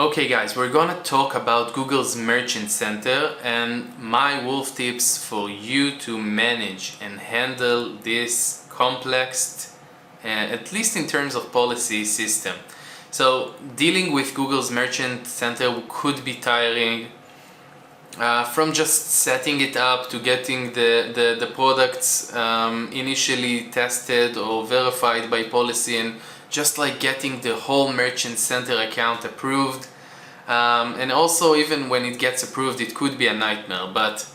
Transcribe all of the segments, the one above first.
Okay guys, we're gonna talk about Google's Merchant Center and my wolf tips for you to manage and handle this complex, at least in terms of policy system. So dealing with Google's Merchant Center could be tiring, from just setting it up to getting the products initially tested or verified by policy, and just like getting the whole Merchant Center account approved. And also, even when it gets approved, it could be a nightmare. But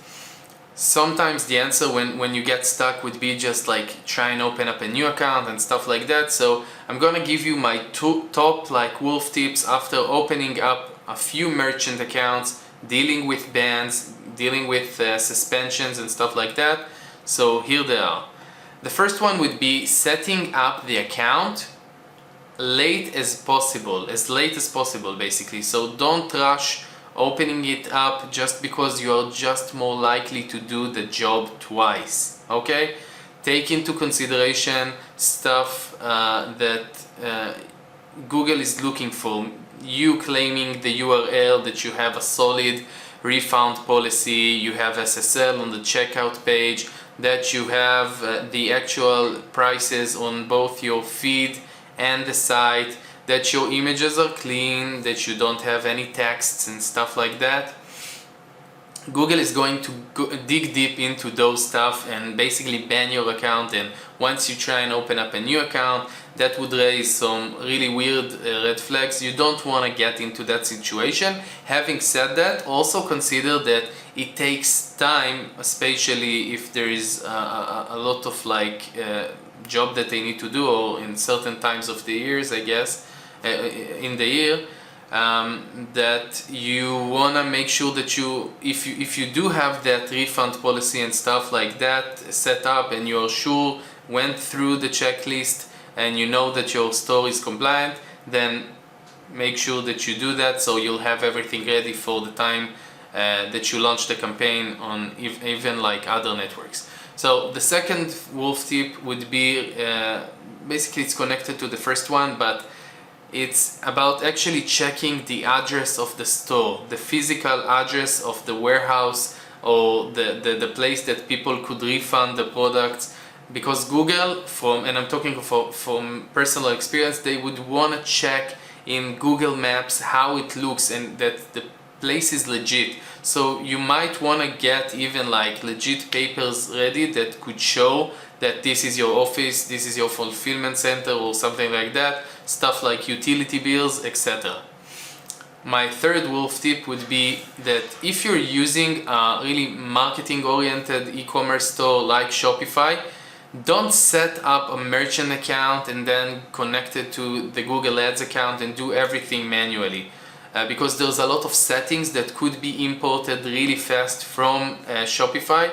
sometimes the answer when you get stuck would be just like try and open up a new account and stuff like that. So I'm gonna give you my top like wolf tips after opening up a few merchant accounts, dealing with bans, dealing with suspensions and stuff like that. So here they are. The first one would be setting up the account late as possible basically. So don't rush opening it up just because you are just more likely to do the job twice. Okay, take into consideration stuff that Google is looking for. You claiming the URL, that you have a solid refund policy, you have SSL on the checkout page, that you have the actual prices on both your feed and the site, that your images are clean, that you don't have any texts and stuff like that. Google is going to dig deep into those stuff and basically ban your account, and once you try and open up a new account, that would raise some really weird red flags. You don't want to get into that situation. Having said that, also consider that it takes time, especially if there is a lot of like job that they need to do, or in certain times of the years, I guess, in the year, that you wanna make sure that if you do have that refund policy and stuff like that set up, and you're sure went through the checklist and you know that your store is compliant, then make sure that you do that, so you'll have everything ready for the time that you launch the campaign on even like other networks. So the second wolf tip would be, basically it's connected to the first one, but it's about actually checking the address of the store, the physical address of the warehouse, or the place that people could refund the products. Because Google, and I'm talking from personal experience, they would want to check in Google Maps how it looks and that the place is legit. So you might want to get even like legit papers ready that could show that this is your office, this is your fulfillment center, or something like that, stuff like utility bills, etc. My third wolf tip would be that if you're using a really marketing oriented e-commerce store like Shopify, don't set up a merchant account and then connect it to the Google Ads account and do everything manually. Because there's a lot of settings that could be imported really fast from Shopify.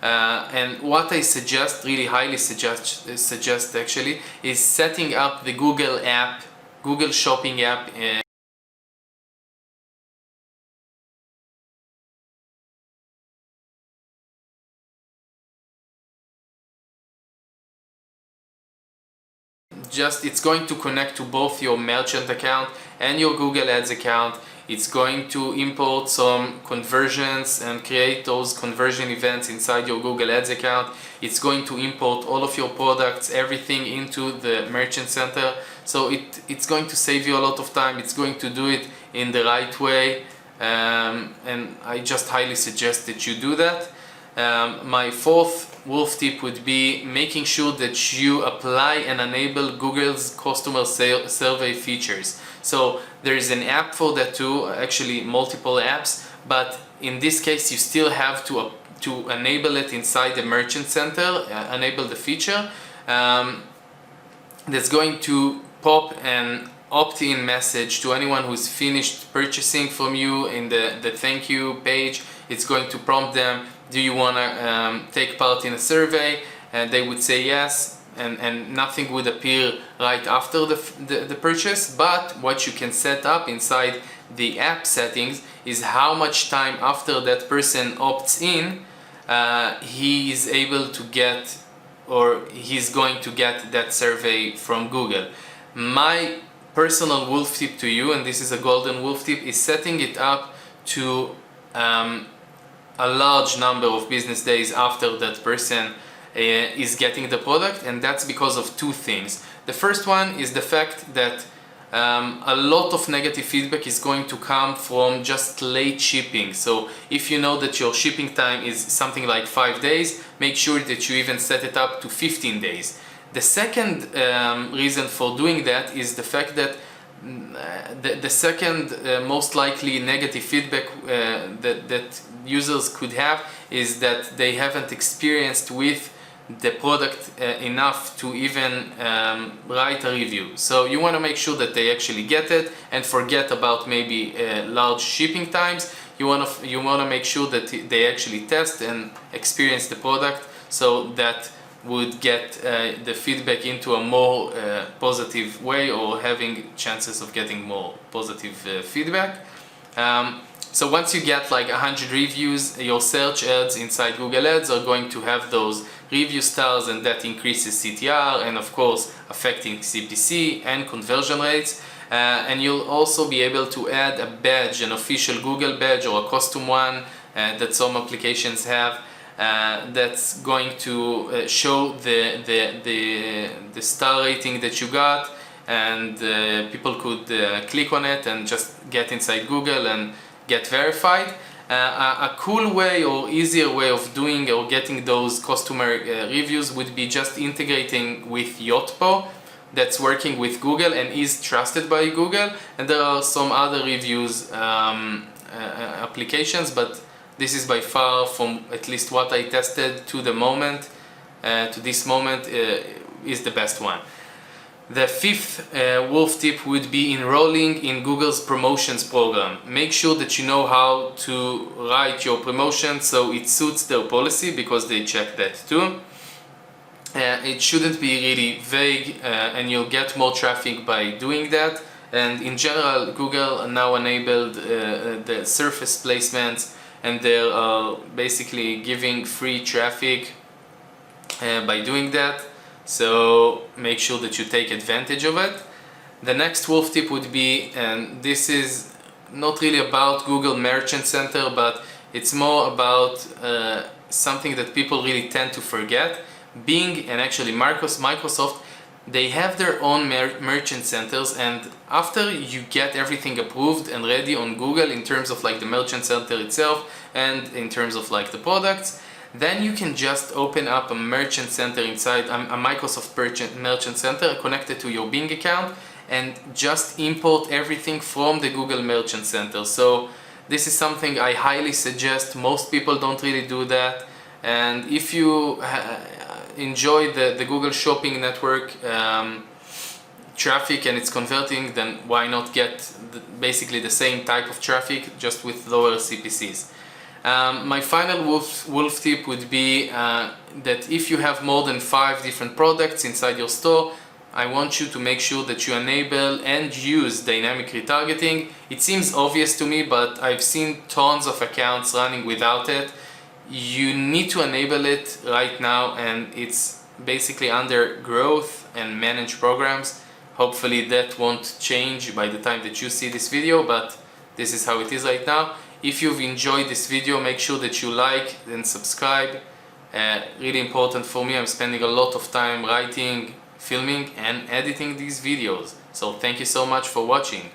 And what I suggest, really highly suggest actually, is setting up the Google app, Google Shopping app. It's going to connect to both your merchant account and your Google Ads account. It's going to import some conversions and create those conversion events inside your Google Ads account. It's going to import all of your products, everything into the Merchant Center. So it's going to save you a lot of time. It's going to do it in the right way. And I just highly suggest that you do that. My fourth wolf tip would be making sure that you apply and enable Google's customer survey features. So there is an app for that too, actually multiple apps, but in this case you still have to enable it inside the Merchant Center, enable the feature that's going to pop an opt-in message to anyone who's finished purchasing from you in the thank you page. It's going to prompt them, do you want to take part in a survey? And they would say yes, and nothing would appear right after the purchase. But what you can set up inside the app settings is how much time after that person opts in he is able to get, or he's going to get that survey from Google. My personal wolf tip to you, and this is a golden wolf tip, is setting it up to a large number of business days after that person is getting the product, and that's because of two things. The first one is the fact that a lot of negative feedback is going to come from just late shipping. So if you know that your shipping time is something like 5 days, make sure that you even set it up to 15 days. The second reason for doing that is the fact that the second most likely negative feedback that users could have is that they haven't experienced with the product enough to even write a review. So you want to make sure that they actually get it and forget about maybe large shipping times. You want to make sure that they actually test and experience the product, so that would get the feedback into a more positive way, or having chances of getting more positive feedback. So once you get like 100 reviews, your search ads inside Google Ads are going to have those review stars, and that increases CTR and of course affecting CPC and conversion rates. And you'll also be able to add a badge, an official Google badge or a custom one that some applications have, that's going to show the star rating that you got, and people could click on it and just get inside Google and get verified. A cool way or easier way of doing or getting those customer reviews would be just integrating with Yotpo, that's working with Google and is trusted by Google. And there are some other reviews applications, but this is by far, from at least what I tested to the moment, to this moment, is the best one. The fifth wolf tip would be enrolling in Google's promotions program. Make sure that you know how to write your promotion so it suits their policy, because they check that too. It shouldn't be really vague, and you'll get more traffic by doing that. And in general, Google now enabled the surface placements, and they are basically giving free traffic by doing that. So make sure that you take advantage of it. The next wolf tip would be, and this is not really about Google Merchant Center, but it's more about something that people really tend to forget. Bing and actually Microsoft, they have their own merchant centers, and after you get everything approved and ready on Google in terms of like the merchant center itself and in terms of like the products, then you can just open up a merchant center inside a Microsoft merchant center connected to your Bing account, and just import everything from the Google Merchant Center. So this is something I highly suggest. Most people don't really do that, and if you enjoy the Google Shopping Network traffic and it's converting, then why not get basically the same type of traffic, just with lower CPCs. My final wolf tip would be that if you have more than 5 different products inside your store, I want you to make sure that you enable and use dynamic retargeting. It seems obvious to me, but I've seen tons of accounts running without it. You need to enable it right now, and it's basically under growth and manage programs. Hopefully that won't change by the time that you see this video, but this is how it is right now. If you've enjoyed this video, make sure that you like and subscribe. Really important for me. I'm spending a lot of time writing, filming and editing these videos. So thank you so much for watching.